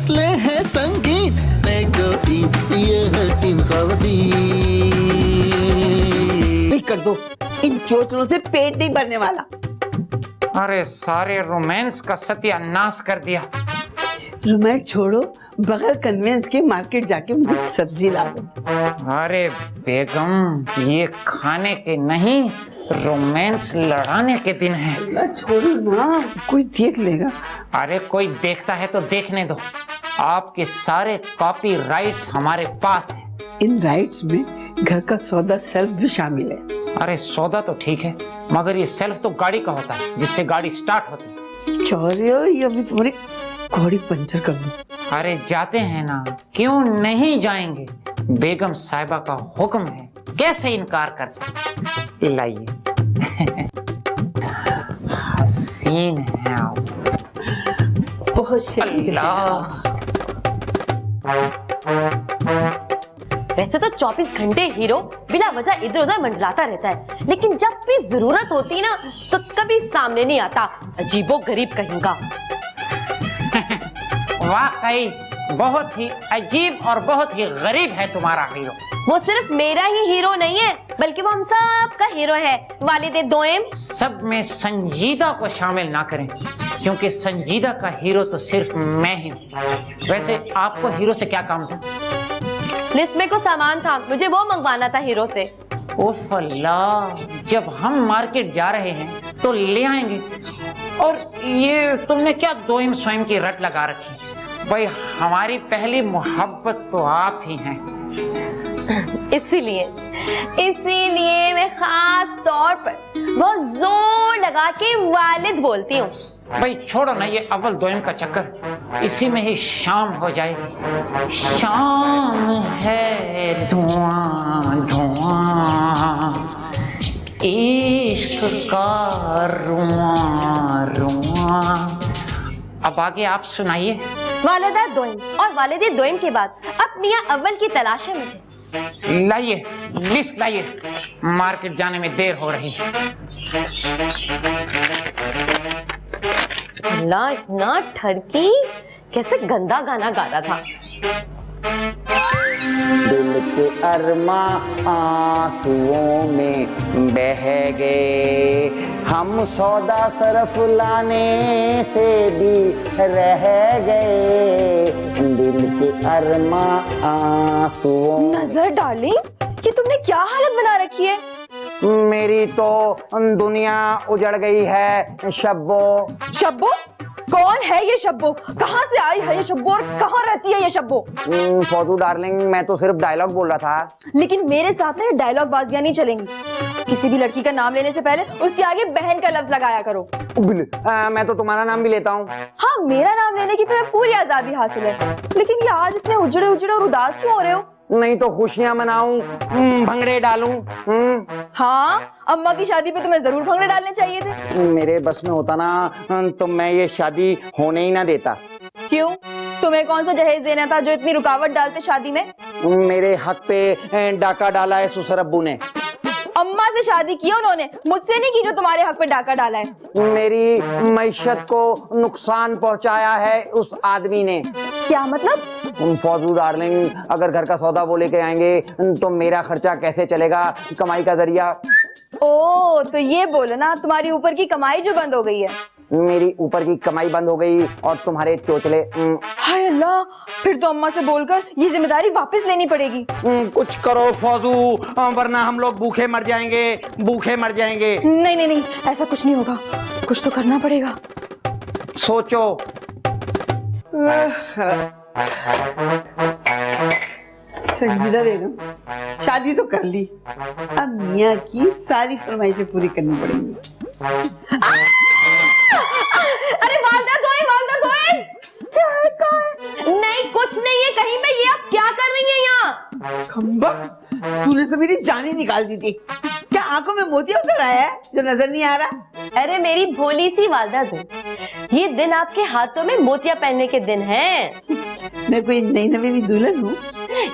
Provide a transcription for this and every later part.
मसले हैं संगीन, मैं कोई ये है तीन खवातीन। कर दो, इन चोचलों से पेट नहीं भरने वाला। अरे सारे रोमांस का सत्यानाश कर दिया। रोमांस छोड़ो, बगैर कन्वेंस के मार्केट जाके मुझे सब्जी ला दो। अरे बेगम, ये खाने के नहीं रोमांस लड़ाने के दिन है। अल्लाह छोड़ो ना, कोई देख लेगा। अरे कोई देखता है तो देखने दो, आपके सारे कॉपीराइट्स हमारे पास हैं। इन राइट्स में घर का सौदा सेल्फ भी शामिल है। अरे सौदा तो ठीक है, मगर ये सेल्फ तो गाड़ी का होता है, जिससे गाड़ी स्टार्ट होती है। चोरियो, ये अभी तुम्हारी घोड़ी पंचर कर दूं। अरे जाते हैं ना, क्यों नहीं जाएंगे? बेगम साहिबा का हुक्म है, कैसे इनकार कर सकते। लाइए हसीन है आप। बहुत शुक्रिया। वैसे तो 24 घंटे हीरो बिना वजह इधर उधर मंडलाता रहता है, लेकिन जब भी जरूरत होती ना तो कभी सामने नहीं आता। अजीबो गरीब कहेगा। वाकई बहुत ही अजीब और बहुत ही गरीब है तुम्हारा हीरो। वो सिर्फ मेरा ही हीरो नहीं है, बल्कि वो हम सब का हीरो है। वालिदे दोएम। सब में संजीदा को शामिल ना करें, क्योंकि संजीदा का हीरो तो सिर्फ मैं ही हूँ। वैसे आपको हीरो से क्या काम था? लिस्ट में कुछ सामान था, मुझे वो मंगवाना था हीरो से। ओफ अल्लाह, जब हम मार्केट जा रहे हैं तो ले आएंगे। और ये तुमने क्या दोइम स्वयं की रट लगा रखी है? भाई हमारी पहली मोहब्बत तो आप ही हैं। इसीलिए मैं खास तौर पर बहुत जोर लगा के वालिद बोलती हूँ। भाई छोड़ो ना ये अव्वल दोइम का चक्कर, इसी में ही शाम हो जाएगी। शाम है धुआं धुआं, इश्क का रुआं रुआं। अब आगे आप सुनाइए। वालिदा दोइम और वालिदे दोइम के बाद अब मियां अव्वल की तलाश है मुझे। लाइए लिस्ट लाइए, मार्केट जाने में देर हो रही है। अल्लाह, इतना ठरकी, कैसे गंदा गाना गा रहा था। दिल के अरमा आंसुओं में बह गए, हम सौदा सरफ लाने से भी रह गए। दिल के अरमा आंसुओं। नजर डार्लिंग, ये तुमने क्या हालत बना रखी है? मेरी तो दुनिया उजड़ गई है शब्बो। शब्बो? कौन है ये शब्बो? कहाँ से आई है ये शब्बो और कहाँ रहती है ये शब्बो? फौजू डार्लिंग, मैं तो सिर्फ डायलॉग बोल रहा था। लेकिन मेरे साथ ना डायलॉग बाजियां नहीं चलेंगी। किसी भी लड़की का नाम लेने से पहले उसके आगे बहन का लफ्ज लगाया करो। मैं तो तुम्हारा नाम भी लेता हूँ। हाँ, मेरा नाम लेने की तुम्हें पूरी आजादी हासिल है, लेकिन ये आज इतने उजड़े उजड़े और उदास क्यों हो रहे हो? नहीं तो खुशियां मनाऊं, भंगड़े डालूं। हाँ, अम्मा की शादी पे तुम्हें जरूर भंगड़े डालने चाहिए थे। मेरे बस में होता ना तो मैं ये शादी होने ही ना देता। क्यों? तुम्हें कौन सा जहेज देना था जो इतनी रुकावट डालते शादी में? मेरे हक पे डाका डाला है सुसर अब्बू ने। अम्मा से शादी की उन्होंने, मुझसे नहीं की जो तुम्हारे हक पे डाका डाला है। मेरी मईशत को नुकसान पहुंचाया है उस आदमी ने। क्या मतलब? फौजू डार्लिंग, अगर घर का सौदा वो लेके आएंगे तो मेरा खर्चा कैसे चलेगा, कमाई का जरिया। ओ, तो ये बोलो ना, तुम्हारी ऊपर की कमाई जो बंद हो गई है। मेरी ऊपर की कमाई बंद हो गई और तुम्हारे चोचले। हाय अल्लाह, फिर तो अम्मा से बोलकर ये जिम्मेदारी वापस लेनी पड़ेगी। कुछ करो फौजू, वरना हम लोग भूखे मर जाएंगे, भूखे मर जाएंगे। नहीं नहीं नहीं, ऐसा कुछ नहीं होगा, कुछ तो करना पड़ेगा। सोचो। संजीदा बेगम, शादी तो कर ली, अब मियाँ की सारी फरमाइशें पूरी करनी पड़ेंगी। अरे वालदा दोएम, वालदा दोएम। नहीं, कुछ नहीं है कहीं पे। ये आप क्या कर रही हैं यहाँ? खंबा, तूने तो मेरी जान ही निकाल दी थी। क्या आंखों में मोतिया उतर आया है जो नजर नहीं आ रहा? अरे मेरी भोली सी वालदा दोएम, ये दिन आपके हाथों में मोतिया पहनने के दिन है। मैं कोई नई नवेली दुल्हन हूँ?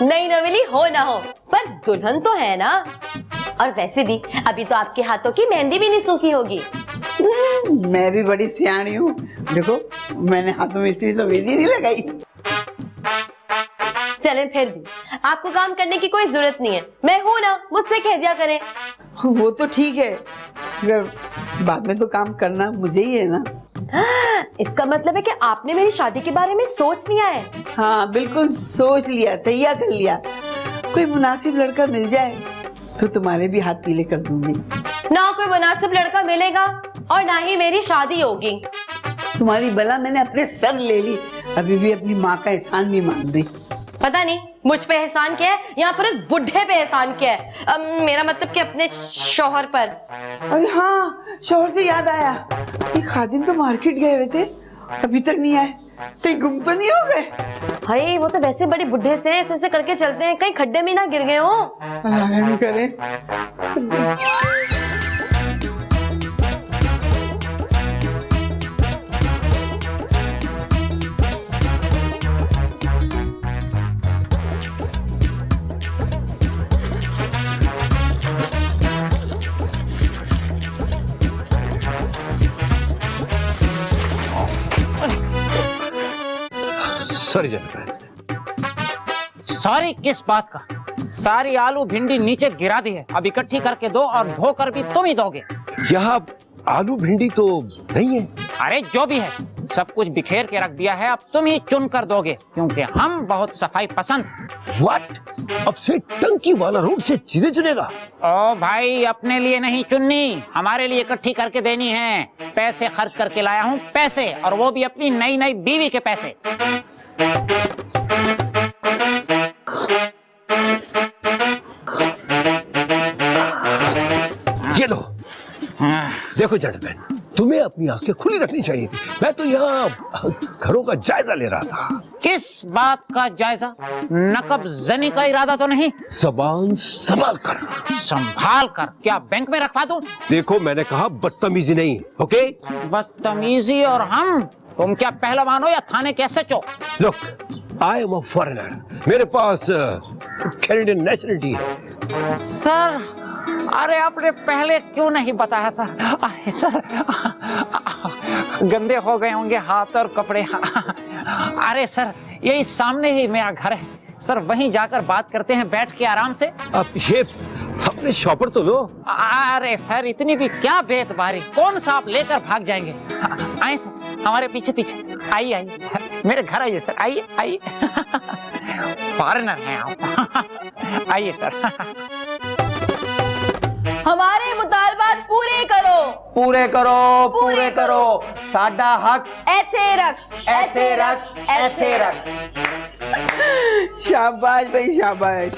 नई नवेली हो ना हो, पर दुल्हन तो है ना। और वैसे भी अभी तो आपके हाथों की मेहंदी भी नहीं सूखी होगी। मैं भी बड़ी सियाणी हूँ। देखो, मैंने हाथों में इसलिए तो मेहंदी नहीं लगाई। चलें फिर भी आपको काम करने की कोई जरूरत नहीं है, मैं हूं ना, मुझसे कह दिया करें। वो तो ठीक है, मगर बाद में तो काम करना मुझे ही है ना। इसका मतलब है कि आपने मेरी शादी के बारे में सोच लिया है? हाँ बिल्कुल सोच लिया, तैयार कर लिया। कोई मुनासिब लड़का मिल जाए तो तुम्हारे भी हाथ पीले कर दूंगी। ना कोई मुनासिब लड़का मिलेगा और ना ही मेरी शादी होगी। तुम्हारी बला मैंने अपने सर ले ली, अभी भी अपनी माँ का एहसान नहीं मान रही। पता नहीं मुझ पे एहसान क्या है या फिर इस बुढ़े पे एहसान क्या है। मेरा मतलब कि अपने शौहर पर। अरे हाँ, शौहर से याद आया, ये खादिम तो मार्केट गए हुए थे, अभी तक नहीं आए, कहीं गुम तो नहीं हो गए? भाई वो तो वैसे बड़े बुढ़े से ऐसे ऐसे करके चलते हैं, कहीं खड्डे में ना गिर गए हो। अल्लाह रहम करे। Sorry general. सॉरी किस बात का? सारी आलू भिंडी नीचे गिरा दी है, अब इकट्ठी करके दो और धोकर भी तुम ही दोगे। यहाँ आलू भिंडी तो नहीं है। अरे जो भी है सब कुछ बिखेर के रख दिया है, अब तुम ही चुन कर दोगे, क्योंकि हम बहुत सफाई पसंद। व्हाट? अब से टंकी वाला रोड से चीजें चुनेगा? ओ भाई, अपने लिए नहीं चुननी, हमारे लिए इकट्ठी करके देनी है। पैसे खर्च करके लाया हूँ, पैसे, और वो भी अपनी नई नई बीवी के पैसे। ये लो। देखो जेंटलमैन, तुम्हें अपनी आंखें खुली रखनी चाहिए थी। मैं तो यहाँ घरों का जायजा ले रहा था। किस बात का जायजा? नकब जनी का इरादा तो नहीं? जबान संभाल कर। संभाल कर? क्या बैंक में रखवा दूं? देखो मैंने कहा बदतमीजी नहीं, ओके? बदतमीजी और हम? तुम क्या पहलवान हो या थाने के SHO? Look, I am a foreigner, मेरे पास कैनेडियन नेशनलिटी है। सर, अरे आपने पहले क्यों नहीं बताया सर? अरे सर, गंदे हो गए होंगे हाथ और कपड़े। अरे सर, यही सामने ही मेरा घर है सर, वहीं जाकर बात करते हैं बैठ के आराम से। अब ये अपने शॉपर तो लो। अरे सर, इतनी भी क्या बेतबारी, कौन सा आप लेकर भाग जाएंगे? आइए सर, हमारे पीछे पीछे आइए, आइए मेरे घर आइए सर, आइए आइए। फॉरेनर हैं आप। आइए सर। हमारे मुतालबात पूरे करो। पूरे करो, पूरे करो, साडा हक ऐथे रख, ऐथे रख, ऐथे रख। शाबाश भाई शाबाश,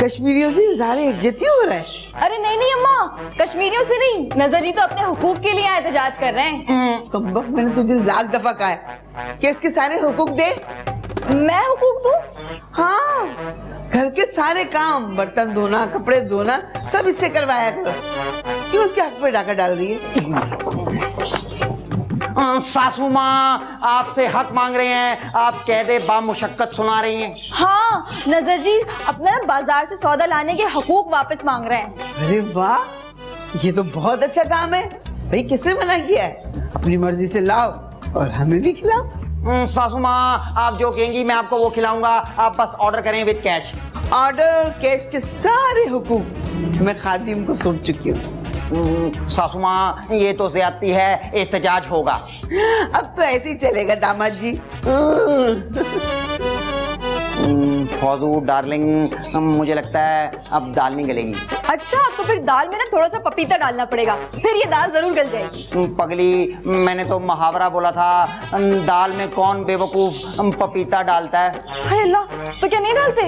कश्मीरियों से इज़हार यकजहती हो रहा है। अरे नहीं नहीं अम्मा, कश्मीरियों से नहीं, नजर जी तो अपने हुकूक के लिए एहतजाज कर रहे हैं। कम्बख्त, मैंने तुझे लाख दफा कहा है कि इसके सारे हुकूक दे। मैं हुकूक दूं? हाँ, घर के सारे काम, बर्तन धोना, कपड़े धोना, सब इससे करवाया करो। क्यों उसके हक पे डाका डाल रही है? सासू माँ आपसे हक मांग रहे हैं, आप कह दे बामुशक्कत सुना रही हैं। हाँ, नजर जी अपना ना बाजार से सौदा लाने के हुकूक वापस मांग रहे हैं। अरे वाह, ये तो बहुत अच्छा काम है भाई। किसने मना किया है? अपनी मर्जी से लाओ और हमें भी खिलाओ। सासू माँ आप जो कहेंगी मैं आपको वो खिलाऊंगा, आप बस ऑर्डर करें विद कैश। ऑर्डर कैश के सारे हुकूक मैं खादिम को सौंप चुकी हूँ। सासू माँ ये तो ज्यादती है, एहतजाज होगा। अब तो ऐसे ही चलेगा दामाद जी। फौजू डार्लिंग, मुझे लगता है अब दाल नहीं गलेगी। अच्छा, तो फिर दाल में ना थोड़ा सा पपीता डालना पड़ेगा, फिर ये दाल जरूर गल जाएगी। पगली, मैंने तो मुहावरा बोला था, दाल में कौन बेवकूफ पपीता डालता है। हाय अल्लाह, तो क्या नहीं डालते?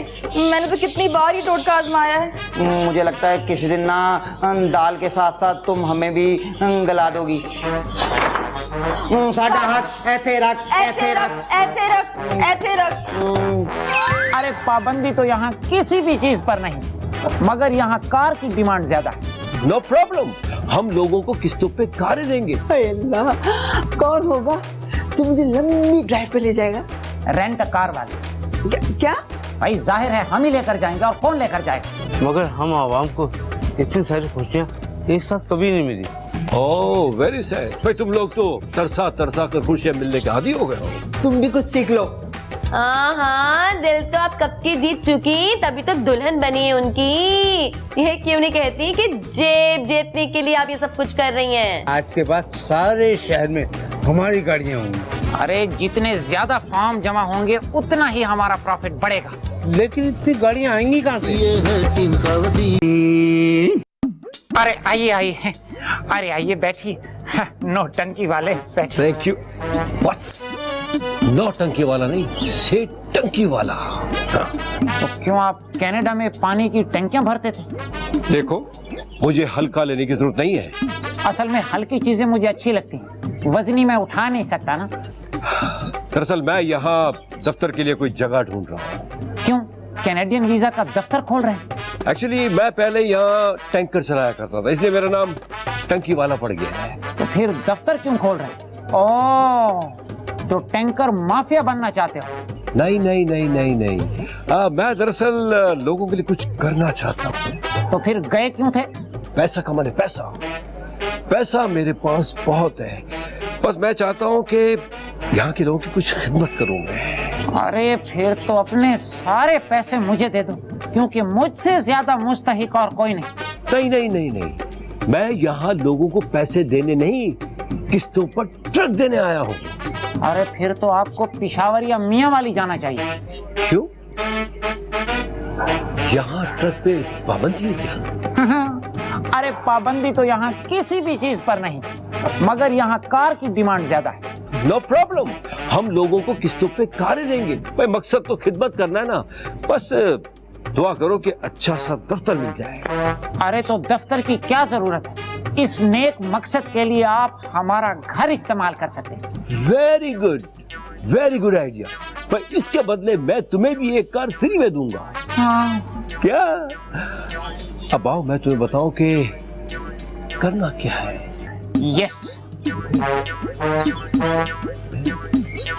मैंने तो कितनी बार ये टोटका आजमाया है। मुझे लगता है किसी दिन ना दाल के साथ साथ तुम हमें भी गला दोगी। साडा हाथ ऐथे रख, ऐथे रख, ऐथे रख, ऐथे रख। अरे पाबंदी तो यहाँ किसी भी चीज पर नहीं, मगर यहाँ कार की डिमांड ज्यादा है। नो प्रॉब्लम, हम लोगों को किस्तों पे कारें देंगे। हाय अल्लाह, कौन होगा जो मुझे लंबी ड्राइव पे ले जाएगा? रेंट कार वाले। क्या? भाई जाहिर है हम ही लेकर जाएंगे, और कौन लेकर जाएगा? मगर हम आवाम को इतनी सारी खुशियाँ एक साथ कभी नहीं मिली। Oh very sad. भाई तुम लोग तो तरसा तरसा कर खुशियां मिलने के आदी हो गए हो। तुम भी कुछ सीख लो। हाँ हाँ, दिल तो आप कब की जीत चुकी, तभी तो दुल्हन बनी है उनकी। ये क्यों नहीं कहती कि जेब जीतने के लिए आप ये सब कुछ कर रही हैं? आज के बाद सारे शहर में हमारी गाड़ियां होंगी। अरे जितने ज्यादा फॉर्म जमा होंगे उतना ही हमारा प्रॉफिट बढ़ेगा। लेकिन इतनी गाड़ियां आएंगी कहाँ से? ये है तीन खवातीन। अरे आइए आइए, अरे आइए बैठिए। नौटंकी वाले बैठिए। Thank you. व्हाट? नौटंकी वाला नहीं, से टंकी वाला। तो क्यों आप कनाडा में पानी की टंकियां भरते थे? देखो, मुझे हल्का लेने की जरूरत नहीं है। असल में हल्की चीजें मुझे अच्छी लगती हैं, वजनी मैं उठा नहीं सकता ना। दरअसल मैं यहाँ दफ्तर के लिए कोई जगह ढूंढ रहा हूँ। क्यों, कैनेडियन वीजा का दफ्तर खोल रहे हैं? एक्चुअली मैं पहले यहाँ टैंकर चलाया करता था, इसलिए मेरा नाम टंकी वाला पड़ गया है। तो फिर दफ्तर क्यों खोल रहे हैं? ओह, तो टैंकर माफिया बनना चाहते हो? नहीं नहीं नहीं नहीं नहीं, मैं दरअसल लोगों के लिए कुछ करना चाहता हूँ। तो फिर गए क्यों थे? पैसा कमाने, पैसा मेरे पास बहुत है। बस मैं चाहता हूँ कि यहाँ के लोगों की कुछ खिदमत करूँ मैं। अरे फिर तो अपने सारे पैसे मुझे दे दो, क्योंकि मुझसे ज्यादा मुस्तहिक और कोई नहीं। नहीं नहीं नहीं नहीं, मैं यहाँ लोगों को पैसे देने नहीं, किस्तों पर ट्रक देने आया हूँ। अरे फिर तो आपको पिशावर या मियाँ वाली जाना चाहिए। क्यों? यहाँ ट्रक पे पाबंदी है क्या? अरे पाबंदी तो यहाँ किसी भी चीज पर नहीं, मगर यहाँ कार की डिमांड ज्यादा है। नो प्रॉब्लम, हम लोगों को किस्तों पे कारें देंगे। भाई मकसद तो खिदमत करना है ना, बस दुआ करो कि अच्छा सा दफ्तर मिल जाए। अरे तो दफ्तर की क्या जरूरत है, इस नेक मकसद के लिए आप हमारा घर इस्तेमाल कर सकते हैं। Very good idea. पर इसके बदले मैं तुम्हें भी एक कार फ्री में दूंगा। हाँ। क्या? अब आओ मैं तुम्हें बताऊं कि करना क्या है। यस।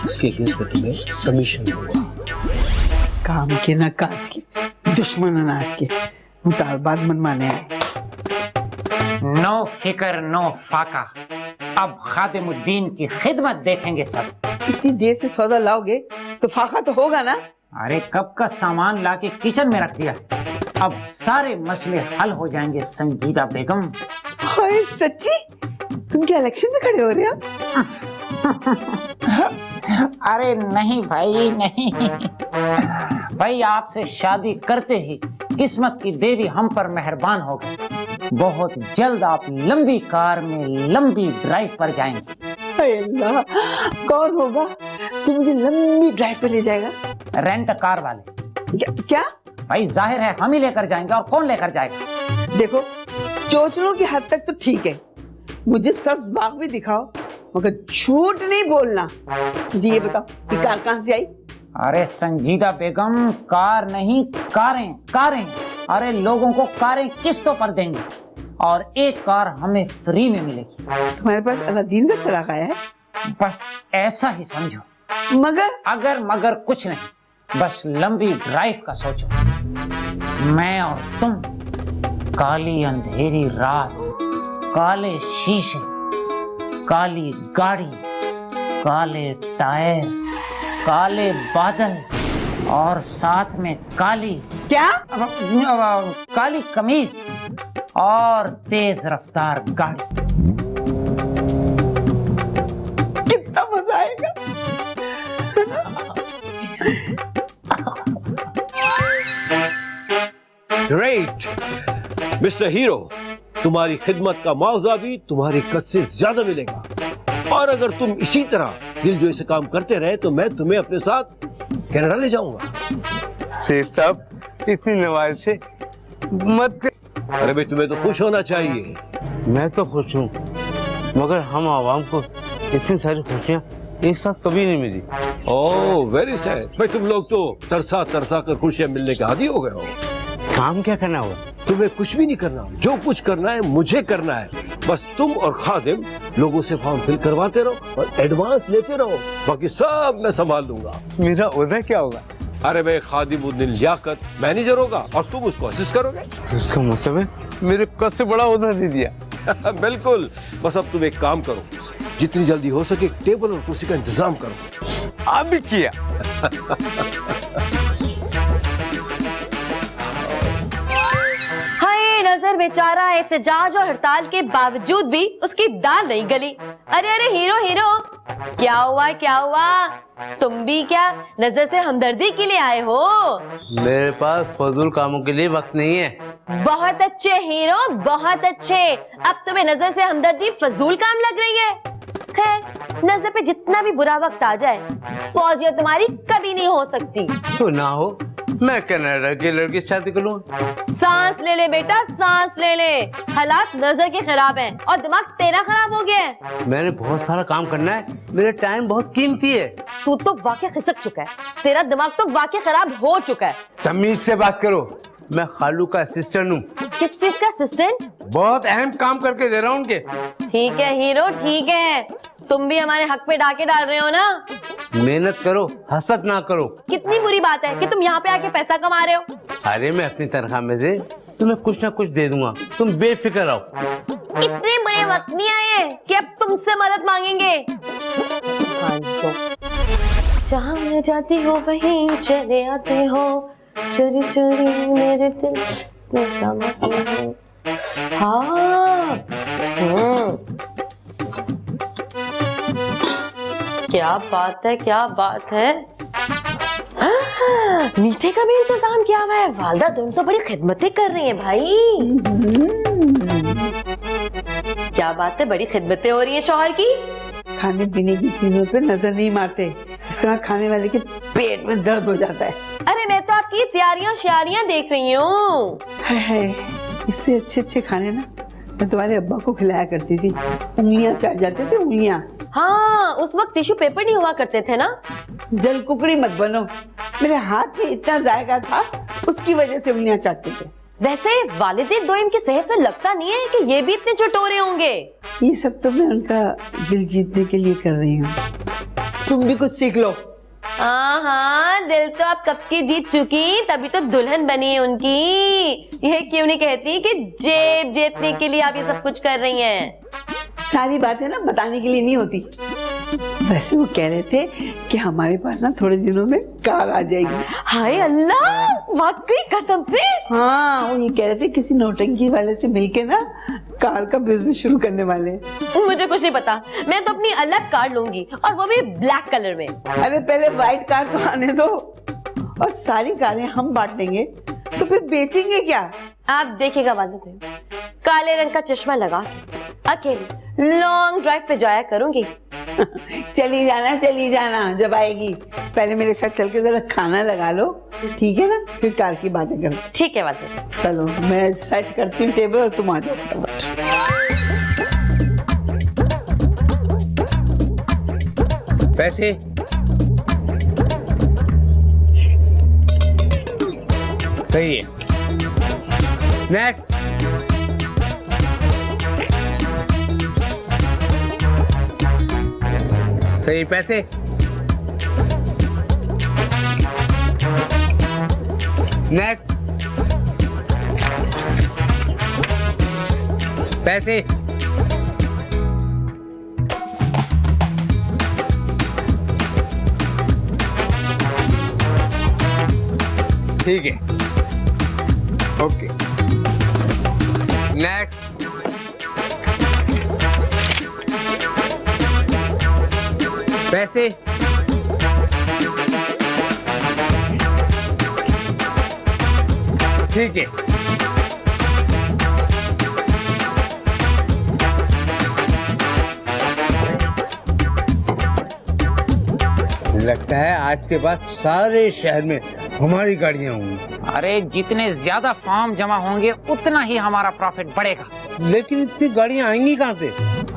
इसके अगेंस्ट में तुम्हें कमीशन दूंगा। काम के ना काज के, दुश्मन अनाज के, मुतालबात मनमाने आए। नो फिकर नो फाका, अब खादिमुद्दीन की खिदमत देखेंगे सब। इतनी देर से सौदा लाओगे तो फाका तो होगा ना? अरे कब का सामान लाके किचन में रख दिया, अब सारे मसले हल हो जाएंगे संजीदा बेगम। हाय सच्ची? तुम क्या इलेक्शन में खड़े हो रहे हो? अरे नहीं भाई नहीं, भाई आपसे शादी करते ही किस्मत की देवी हम पर मेहरबान हो गई। बहुत जल्द आप लंबी कार में लंबी ड्राइव पर जाएंगे। हाय अल्लाह, कौन होगा जो मुझे लंबी ड्राइव पे ले जाएगा? रेंट कार वाले। क्या? भाई जाहिर है हम ही लेकर जाएंगे, और कौन लेकर जाएगा? देखो, चोचलों की हद तक तो ठीक है, मुझे सब्ज बाग भी दिखाओ, मगर झूठ नहीं बोलना। मुझे ये बताओ कि कार कहाँ से आई? अरे संजीदा बेगम, कार नहीं कारें, कारें। अरे लोगों को कारें किस्तों पर देंगे और एक कार हमें फ्री में मिलेगी। तुम्हारे पास अलादीन का चिराग आया है? बस ऐसा ही समझो। मगर अगर मगर कुछ नहीं, बस लंबी ड्राइव का सोचो। मैं और तुम, काली अंधेरी रात, काले शीशे, काली गाड़ी, काले टायर, काले बादल और साथ में काली क्या? काली कमीज और तेज रफ्तार गाड़ी। कितना मजा आएगा। ग्रेट मिस्टर हीरो, तुम्हारी खिदमत का मुआवजा भी तुम्हारे कद से ज्यादा मिलेगा, और अगर तुम इसी तरह दिलजोई से काम करते रहे तो मैं तुम्हें अपने साथ कनाडा ले जाऊंगा। सेठ साहब, इतनी नवाज़ें मत कर। अरे भाई, तुम्हें तो खुश होना चाहिए। मैं तो खुश हूँ, मगर हम आवाम को इतनी सारी खुशियाँ एक साथ कभी नहीं मिली। Oh very sad. भाई तुम लोग तो तरसा तरसा कर खुशियां मिलने के आदी हो गए हो। काम क्या करना होगा? तुम्हें कुछ भी नहीं करना, जो कुछ करना है मुझे करना है। बस तुम और खादिम लोगों से फॉर्म फिल करवाते रहो और एडवांस लेते रहो, बाकी सब मैं संभाल लूंगा। मेरा ओहदा क्या होगा? अरे भाई, खादिमुद्दीन लियाकत मैनेजर होगा और तुम उसको असिस्ट करोगे। इसका मतलब है मेरे कद से बड़ा ओहदा दे दिया। बिल्कुल। बस अब तुम एक काम करो, जितनी जल्दी हो सके टेबल और कुर्सी का इंतजाम करो। अभी किया। हाय नजर बेचारा एहतजाज और हड़ताल के बावजूद भी उसकी दाल नहीं गली। अरे अरे हीरो हीरो, क्या हुआ क्या हुआ? तुम भी क्या नजर से हमदर्दी के लिए आए हो? मेरे पास फजूल कामों के लिए वक्त नहीं है। बहुत अच्छे हीरो, बहुत अच्छे। अब तुम्हें नजर से हमदर्दी फजूल काम लग रही है? खैर, नजर पे जितना भी बुरा वक्त आ जाए, फौजिया तुम्हारी कभी नहीं हो सकती। तो ना हो, मैं कनाडा की लड़की से शादी कर लूंगा। सांस ले ले बेटा, सांस ले ले। हालात नजर के खराब हैं और दिमाग तेरा खराब हो गया है। मैंने बहुत सारा काम करना है, मेरा टाइम बहुत कीमती है। तू तो वाकई खिसक चुका है, तेरा दिमाग तो वाकई खराब हो चुका है। तमीज से बात करो, मैं खालू का असिस्टेंट हूँ। किस चीज का असिस्टेंट? बहुत अहम काम करके दे रहा हूँ उनके। ठीक है हीरो, ठीक है। तुम भी हमारे हक पे डाके डाल रहे हो ना? मेहनत करो, हसद ना करो। कितनी बुरी बात है कि तुम यहाँ पे आके पैसा कमा रहे हो। अरे मैं अपनी तनख्वाह में से तुम्हें कुछ ना कुछ दे दूंगा, तुम बेफिक्र रहो। इतने बुरे वक्त नहीं आए कि अब तुमसे मदद मांगेंगे। जहाँ मैं जाती हो वहीं चले आते हो, चोरी चोरी मेरे दिल में समाते हो। हाँ, क्या बात है, क्या बात है। मीठे का भी इंतजाम किया हुआ है। वालदा तुम तो बड़ी खिदमतें कर रही हैं भाई। क्या बात है, बड़ी खिदमतें हो रही है शौहर की। खाने पीने की चीजों पे नजर नहीं मारते, इस तरह खाने वाले के पेट में दर्द हो जाता है। अरे मैं तो आपकी तैयारियां श्यारियां देख रही हूँ। है, इससे अच्छे अच्छे खाने ना मैं तुम्हारे अब्बा को खिलाया करती थी। उंगलियां चाट जाते थे, उंगलियां। हाँ, उस वक्त टिश्यू पेपर नहीं हुआ करते थे ना। जल कुकड़ी मत बनो, मेरे हाथ में इतना जायका था, उसकी वजह से उंगलियां चाटते थे। वैसे वालिद दोइम की सेहत से लगता नहीं है कि ये भी इतने चटोरे होंगे। ये सब तो मैं उनका दिल जीतने के लिए कर रही हूँ। तुम भी कुछ सीख लो। हाँ हाँ, दिल तो आप कब की जीत चुकी, तभी तो दुल्हन बनी है उनकी। ये क्यों नहीं कहती कि जेब जीतने के लिए आप ये सब कुछ कर रही हैं? सारी बातें ना बताने के लिए नहीं होती। वैसे वो कह रहे थे कि हमारे पास ना थोड़े दिनों में कार आ जाएगी। हाय अल्लाह, वाकई कसम से? हाँ, वो ये कह रहे थे किसी नौटंकी वाले से मिलके ना कार का बिजनेस शुरू करने वाले। मुझे कुछ नहीं पता, मैं तो अपनी अलग कार लूंगी और वो भी ब्लैक कलर में। अरे पहले व्हाइट कार तो आने दो, और सारी कारें हम बांट देंगे तो फिर बेचेंगे क्या? आप देखिएगा वालिद, काले रंग का चश्मा लगा अकेले लॉन्ग ड्राइव पे जाया करूंगी। चली जाना जब आएगी। पहले मेरे साथ चल के जरा खाना लगा लो, ठीक है ना? फिर कार की बातें करो। ठीक है वालिद। चलो मैं सेट करती हूँ टेबल और तुम आ जाओ फटाफट। पैसे सही है। नेक्स्ट। सही, पैसे। नेक्स्ट। पैसे। ठीक है, ओके। नेक्स्ट। पैसे। ठीक है, लगता है आज के बाद सारे शहर में हमारी गाड़ियां होंगी। अरे जितने ज्यादा फॉर्म जमा होंगे उतना ही हमारा प्रॉफिट बढ़ेगा। लेकिन इतनी गाड़ियां आएंगी कहाँ से?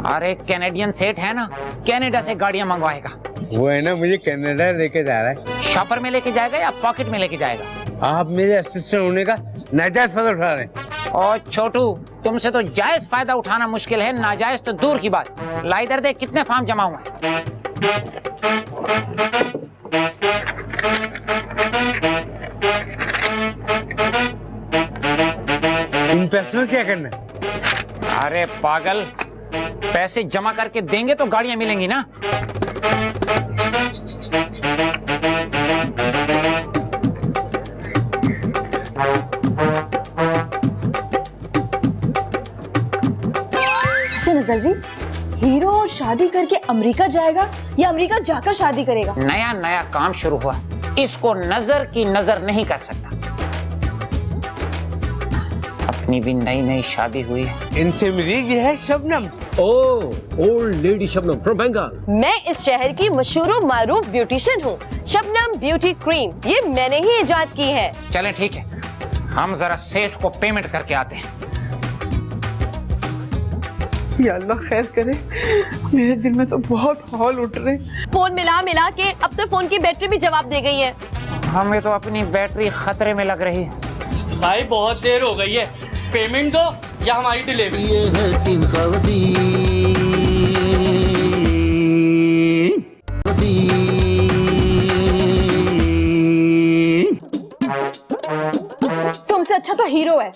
अरे कैनेडियन सेठ है ना, कनाडा से गाड़ियां मंगवाएगा। वो है ना, मुझे कनाडा लेके जा रहा है। शॉपर में लेके जाएगा या पॉकेट में लेके जाएगा? आप मेरे असिस्टेंट होने का नाजायज फायदा उठा रहे हैं। और छोटू, तुमसे तो जायज फायदा उठाना मुश्किल है, नाजायज तो दूर की बात। ला इधर देख कितने फॉर्म जमा हुए हैं। इन पैसों में क्या करना है? अरे पागल, पैसे जमा करके देंगे तो गाड़ियां मिलेंगी ना। नजर जी, हीरो शादी करके अमेरिका जाएगा या अमेरिका जाकर शादी करेगा? नया नया काम शुरू हुआ, इसको नजर की नजर नहीं कर सकता। अपनी भी नई नई शादी हुई है। इनसे मिली ये है Shabnam. Old lady Shabnam from Bengal. मैं इस शहर की मशहूर मारूफ ब्यूटिशियन हूँ। शबनम ब्यूटी क्रीम ये मैंने ही इजाद की है। चलें ठीक है, हम जरा सेठ को पेमेंट करके आते हैं। या अल्लाह खैर करे, मेरे दिल में तो बहुत हौल उठ रहे। फोन मिला मिला के अब तो फोन की बैटरी भी जवाब दे गई है। हमें तो अपनी बैटरी खतरे में लग रही है। भाई बहुत देर हो गई है, पेमेंट दो या हमारी डिलीवरी। ये है तीन खवातीन, तुमसे अच्छा तो हीरो है।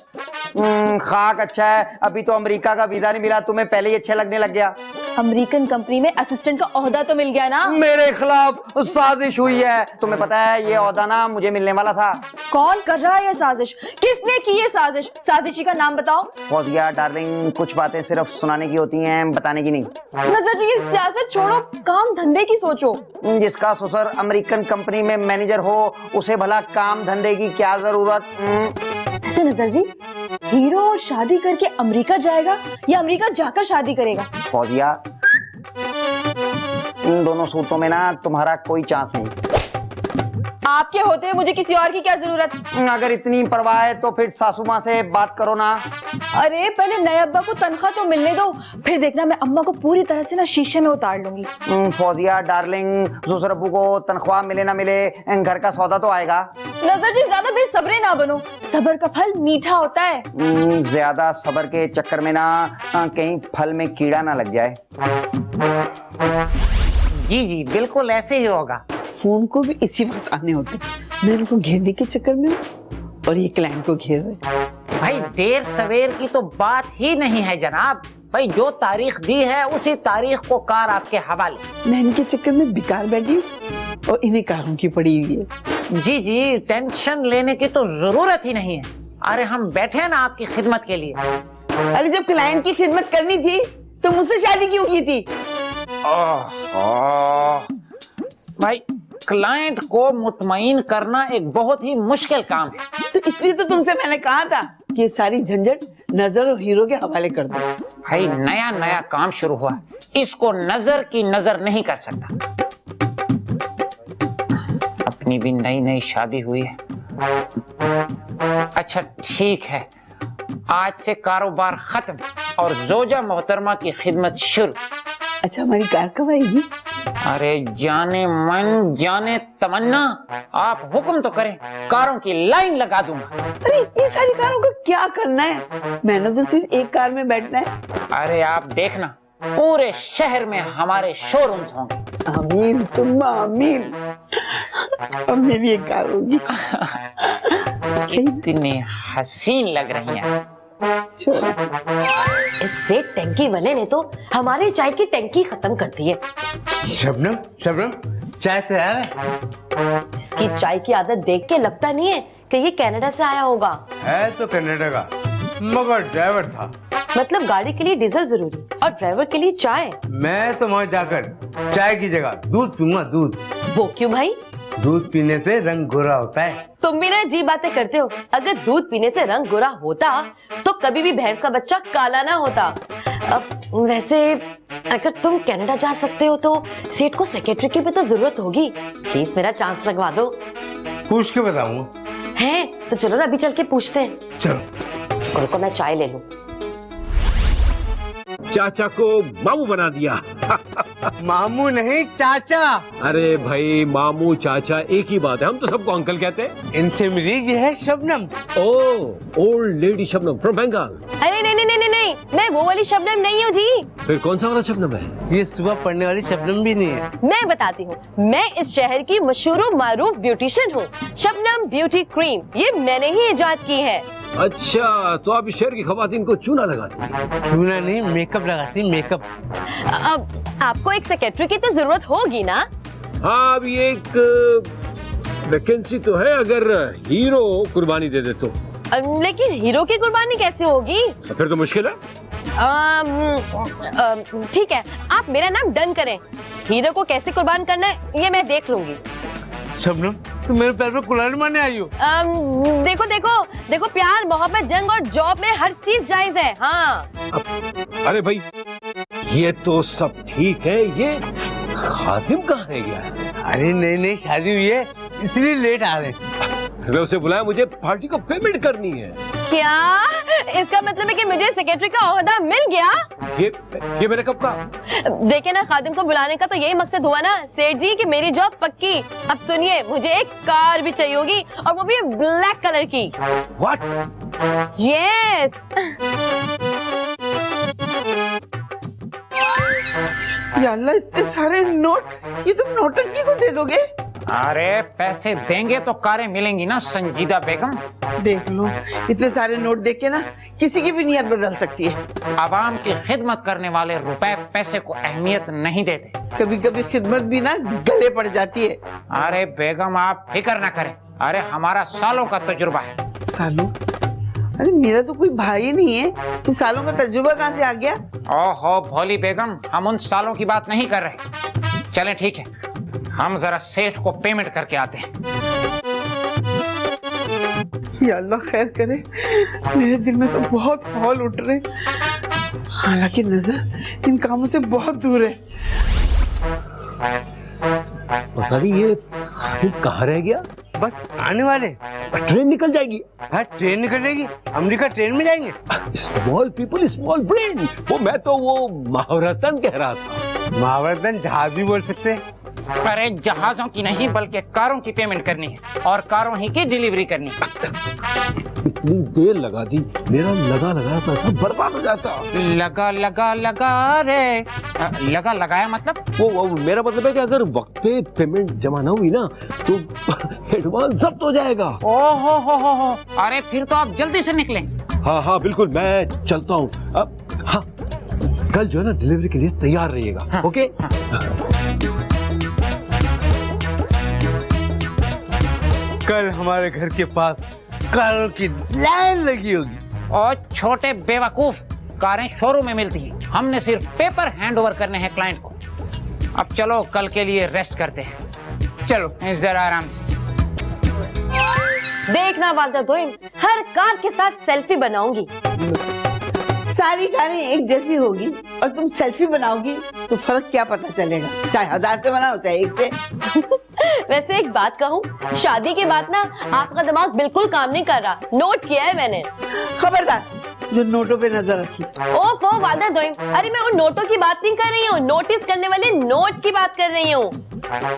खाक अच्छा है, अभी तो अमेरिका का वीजा नहीं मिला, तुम्हें पहले ही अच्छा लगने लग गया। अमेरिकन कंपनी में असिस्टेंट का ओहदा तो मिल गया ना। मेरे खिलाफ साजिश हुई है। तुम्हें पता है ये ओहदा ना मुझे मिलने वाला था। कौन कर रहा है ये साजिश? किसने की ये साजिश? साजिशी का नाम बताओ। फौजिया डार्लिंग, कुछ बातें सिर्फ सुनाने की होती हैं, बताने की नहीं। नजर जी, ये सियासत छोड़ो, काम धंधे की सोचो। जिसका ससुर अमेरिकन कंपनी में मैनेजर हो उसे भला काम धंधे की क्या जरूरत। ऐसे नजर जी, हीरो शादी करके अमेरिका जाएगा या अमेरिका जाकर शादी करेगा? फौजिया, इन दोनों सूरतों में ना तुम्हारा कोई चांस नहीं। आपके होते हुए मुझे किसी और की क्या जरूरत? अगर इतनी परवाह है तो फिर सासू माँ से बात करो ना। अरे पहले नए अब्बा को तनख्वाह तो मिलने दो, फिर देखना मैं अम्मा को पूरी तरह से ना शीशे में उतार लूंगी। फौजिया डार्लिंग, ससुर अब्बू को तनख्वाह मिले ना मिले, घर का सौदा तो आएगा। नजर जी, ज्यादा बेसब्रे ना बनो, सब्र का फल मीठा होता है। ज्यादा सब्र के चक्कर में ना कहीं फल में कीड़ा ना लग जाए। जी जी बिल्कुल ऐसे ही होगा। फोन को भी इसी वक्त आने होते, मैं उनको घेरने के चक्कर में हूँ और ये क्लाइंट को घेर रहे। भाई देर सवेर की तो बात ही नहीं है जनाब, भाई जो तारीख दी है उसी तारीख को कार आपके हवाले। मैं इनके चक्कर में बेकार बैठी हूँ और इन्हीं कारों की पड़ी हुई है। जी जी टेंशन लेने की तो जरूरत ही नहीं है। अरे हम बैठे हैं ना आपकी खिदमत के लिए। अरे जब क्लाइंट की खिदमत करनी थी तो मुझसे शादी क्यों की थी? भाई क्लाइंट को मुतमईन करना एक बहुत ही मुश्किल काम है। तो इसलिए तो तुमसे मैंने कहा था कि ये सारी झंझट नजर और हीरो के हवाले कर दो। भाई नया नया काम शुरू हुआ, इसको नजर की नजर नहीं कर सकता। अपनी भी नई नई शादी हुई है। अच्छा ठीक है, आज से कारोबार खत्म और जोजा मोहतरमा की खिदमत शुरू। अच्छा हमारी कार कब आएगी? अरे जाने मन जाने तमन्ना, आप हुक्म तो करें, कारों की लाइन लगा दूंगा। अरे इतनी सारी कारों का क्या करना है? मैंने तो सिर्फ एक कार में बैठना है। अरे आप देखना, पूरे शहर में हमारे शोरूम्स होंगे। आमीन सुम्मा आमीन। अब मेरी एक कार होगी। इतनी हसीन लग रही हैं। इससे टैंकी वाले ने तो हमारी चाय की टैंकी खत्म कर दी है। शबनम, शबनम, चाय तैयार है? इसकी चाय की आदत देख के लगता नहीं है कि ये कनाडा से आया होगा। है तो कनाडा का, मगर ड्राइवर था। मतलब गाड़ी के लिए डीजल जरूरी और ड्राइवर के लिए चाय। मैं तो वहाँ जाकर चाय की जगह दूध पीऊंगा। दूध। वो क्यों भाई? दूध पीने से रंग गोरा होता है। तुम भी ना अजीब बातें करते हो। अगर दूध पीने से रंग गोरा होता तो कभी भी भैंस का बच्चा काला ना होता। अब वैसे अगर तुम कनाडा जा सकते हो तो सेठ को सेक्रेटरी की भी तो जरूरत होगी। प्लीज मेरा चांस लगवा दो। पूछ के बताऊंगा। है तो चलो ना अभी चल के पूछते हैं। चलो। रुको मैं चाय ले लूं। चाचा को मामू बना दिया। मामू नहीं चाचा। अरे भाई मामू चाचा एक ही बात है, हम तो सबको अंकल कहते हैं। इनसे मिली ये है Shabnam. Old lady Shabnam from Bengal. अरे नहीं नहीं नहीं नहीं, मैं वो वाली शबनम नहीं हूँ जी। फिर कौन सा वाला शबनम है? ये सुबह पढ़ने वाली शबनम भी नहीं है। मैं बताती हूँ, मैं इस शहर की मशहूर मारूफ ब्यूटिशियन हूँ। शबनम ब्यूटी क्रीम ये मैंने ही इजाद की है। अच्छा, तो आप इस शहर की खवातीन को चूना लगाती हैं? चूना नहीं, मेकअप लगाती, मेकअप। अब आपको एक सेक्रेटरी की तो जरूरत होगी ना? हाँ, अभी एक वैकेंसी तो है, अगर हीरो कुर्बानी दे दे तो। लेकिन हीरो की कुर्बानी कैसे होगी? फिर तो मुश्किल है। ठीक है, आप मेरा नाम डन करें। हीरो को कैसे कुर्बान करना है ये मैं देख लूंगी। शबनम, तुम मेरे पैर पे कुल्हाड़ी मारने आई हो? देखो देखो देखो, प्यार, मोहब्बत, जंग और जॉब में हर चीज जायज है। हाँ। अरे भाई, ये तो सब ठीक है, ये खातिम कहाँ रह गया? अरे नहीं नहीं, शादी हुई है इसलिए लेट आ रहे। मैं उसे बुलाया, मुझे पार्टी को पेमेंट करनी है। क्या इसका मतलब है कि मुझे सेक्रेटरी का ओहदा मिल गया? ये मैंने कब कहा? देखे ना, खादिम को बुलाने का तो यही मकसद हुआ ना सेठ जी कि मेरी जॉब पक्की। अब सुनिए, मुझे एक कार भी चाहिए होगी और वो भी ब्लैक कलर की। What? यस। या अल्लाह, इतने सारे नोट, ये तुम नौटंकी को दे दोगे? अरे पैसे देंगे तो कारें मिलेंगी ना संजीदा बेगम। देख लो, इतने सारे नोट देख के ना किसी की भी नियत बदल सकती है। आवाम की खिदमत करने वाले रुपए पैसे को अहमियत नहीं देते। कभी कभी खिदमत भी ना गले पड़ जाती है। अरे बेगम, आप फिक्र ना करें, अरे हमारा सालों का तजुर्बा है। सालों? अरे मेरा तो कोई भाई नहीं है, तो सालों का तजुर्बा कहाँ से आ गया? ओहो भोली बेगम, हम उन सालों की बात नहीं कर रहे। चलें ठीक है, हम जरा सेठ को पेमेंट करके आते हैं। या अल्लाह खैर करे, मेरे दिल में तो बहुत हौल उठ रहे, हालांकि नजर इन कामों से बहुत दूर है। पता नहीं ये खातिम कहाँ रह गया? बस आने वाले। ट्रेन निकल जाएगी। हाँ, ट्रेन निकल जाएगी, अमेरिका ट्रेन में जाएंगे। Small people small brain. मैं तो वो महावरतन कह रहा था। महावरतन जहाज भी बोल सकते हैं। अरे जहाजों की नहीं बल्कि कारों की पेमेंट करनी है और कारों ही की डिलीवरी करनी है। इतनी देर लगा दी, मेरा लगा पैसा बर्बाद हो जाता। लगा रे, लगा लगाया मतलब? वो मेरा मतलब है कि अगर वक्त पे पेमेंट जमा ना हुई ना तो एडवांस जब्त हो जाएगा। ओहो हो, अरे फिर तो आप जल्दी से निकलें। हाँ बिल्कुल, मैं चलता हूँ अब। हाँ, कल जो है ना डिलीवरी के लिए तैयार रहिएगा। हाँ, ओके हाँ। कल हमारे घर के पास कारों की लाइन लगी होगी। और छोटे बेवकूफ, कारें शोरूम में मिलती हैं, हमने सिर्फ पेपर हैंडओवर करने हैं क्लाइंट को। अब चलो कल के लिए रेस्ट करते हैं। चलो जरा आराम से। देखना वालदा दोइम, हर कार के साथ सेल्फी बनाऊंगी। सारी कारें एक जैसी होगी और तुम सेल्फी बनाओगी तो फर्क क्या पता चलेगा, चाहे 1000 से बनाओ चाहे 1 से। वैसे एक बात कहूँ, शादी के बाद ना आपका दिमाग बिल्कुल काम नहीं कर रहा, नोट किया है मैंने। खबरदार, जो नोटों पे नजर रखी। ओफो वालदा दोइम, अरे मैं उन नोटों की बात नहीं कर रही हूँ, नोटिस करने वाले नोट की बात कर रही हूँ।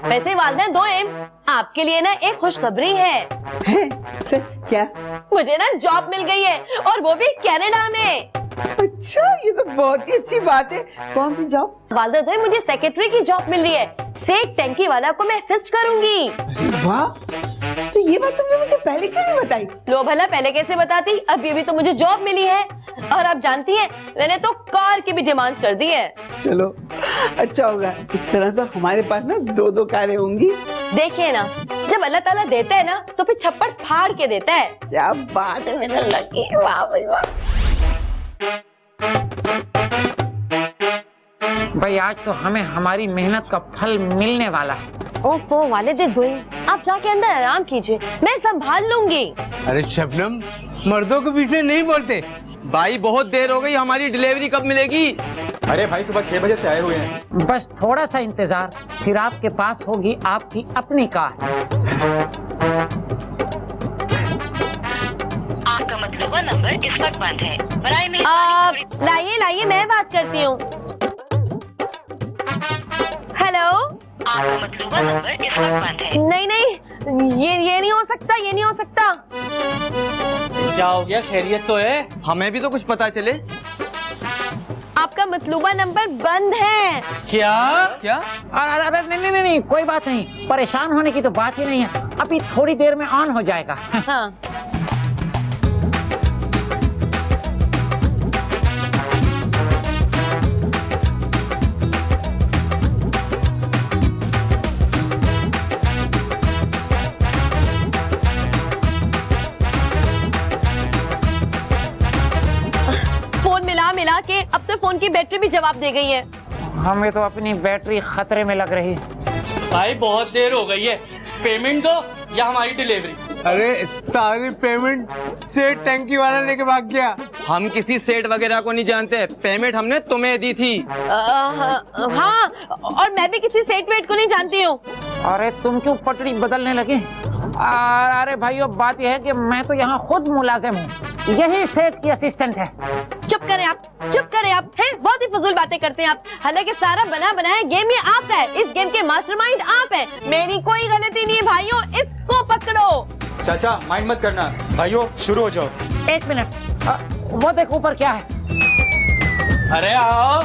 वैसे वालदा दोइम, आपके लिए ना एक खुशखबरी है। क्या? मुझे ना जॉब मिल गई है और वो भी कनाडा में। अच्छा, ये तो बहुत ही अच्छी बात है। कौन सी जॉब? वालदा दोइम, मुझे सेक्रेटरी की जॉब मिल रही है। सेठ टंकी वाला को मैं असिस्ट करूंगी। वाह, तो ये बात तुमने मुझे पहले क्यों नहीं बताई? लो भला पहले कैसे बताती, अब ये भी तो मुझे जॉब मिली है। और आप जानती हैं, मैंने तो कार की भी डिमांड कर दी है। चलो अच्छा होगा, इस तरह तो हमारे पास ना 2-2 कारें होंगी। देखिए ना, जब अल्लाह ताला देता है ना तो फिर छप्पड़ फाड़ के देता है। क्या बात है मेरे लकी, वाह भाई वाह। भाई आज तो हमें हमारी मेहनत का फल मिलने वाला है। ओफो वालिद दोइम, आप जाके अंदर आराम कीजिए, मैं संभाल लूंगी। अरे शबनम, मर्दों के बीच में नहीं बोलते। भाई बहुत देर हो गई, हमारी डिलीवरी कब मिलेगी? अरे भाई सुबह 6 बजे से आए हुए हैं। बस थोड़ा सा इंतजार, फिर आपके पास होगी आपकी अपनी कार। आपका मतलूबा नंबर इस वक्त बंद है, बराए में। लाइए मैं बात करती हूँ। हेलो, आपका मतलूबा नंबर इस वक्त बंद है। नहीं, ये नहीं हो सकता, ये नहीं हो सकता। क्या हो गया, खैरियत तो है? हमें भी तो कुछ पता चले। आपका मतलूबा नंबर बंद है। क्या? अरे नहीं, कोई बात नहीं, परेशान होने की तो बात ही नहीं है, अभी थोड़ी देर में ऑन हो जाएगा। हाँ। फोन की बैटरी भी जवाब दे गई है। हमें तो अपनी बैटरी खतरे में लग रही। भाई बहुत देर हो गई है, पेमेंट दो या हमारी डिलीवरी। अरे सारी पेमेंट सेठ टंकी वाला लेके भाग गया। हम किसी सेठ वगैरह को नहीं जानते, पेमेंट हमने तुम्हें दी थी। हाँ, और मैं भी किसी सेठ वेट को नहीं जानती हूँ। अरे तुम क्यों पटरी बदलने लगे? अरे भाइयों, बात यह है कि मैं तो यहाँ खुद मुलाजिम हूँ, यही सेठ की असिस्टेंट है। चुप करें आप, चुप करें आप, हैं? बहुत ही फजूल बातें करते हैं आप। हालांकि सारा बना बनाया गेम ये आपका है, इस गेम के मास्टरमाइंड आप हैं। मेरी कोई गलती नहीं है भाइयों, इसको पकड़ो। चाचा माइंड मत करना, भाइयों शुरू हो जाओ। एक मिनट, वो देख ऊपर क्या है। अरे आओ।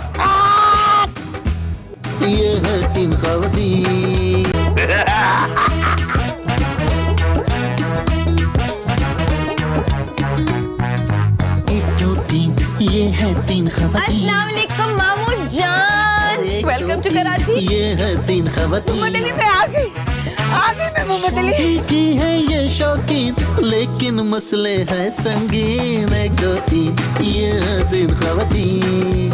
ये है 3 खवातीन। ये है 3 खवातीन। अस्सलाम वालेकुम मामू जान, वेलकम टू कराची। ये है 3 खवातीन। मोमोडली पे आ गई मैं मोमोडली। की है ये शौकीन, लेकिन मसले है संगीन। 1 2 3 ये है 3 खवातीन।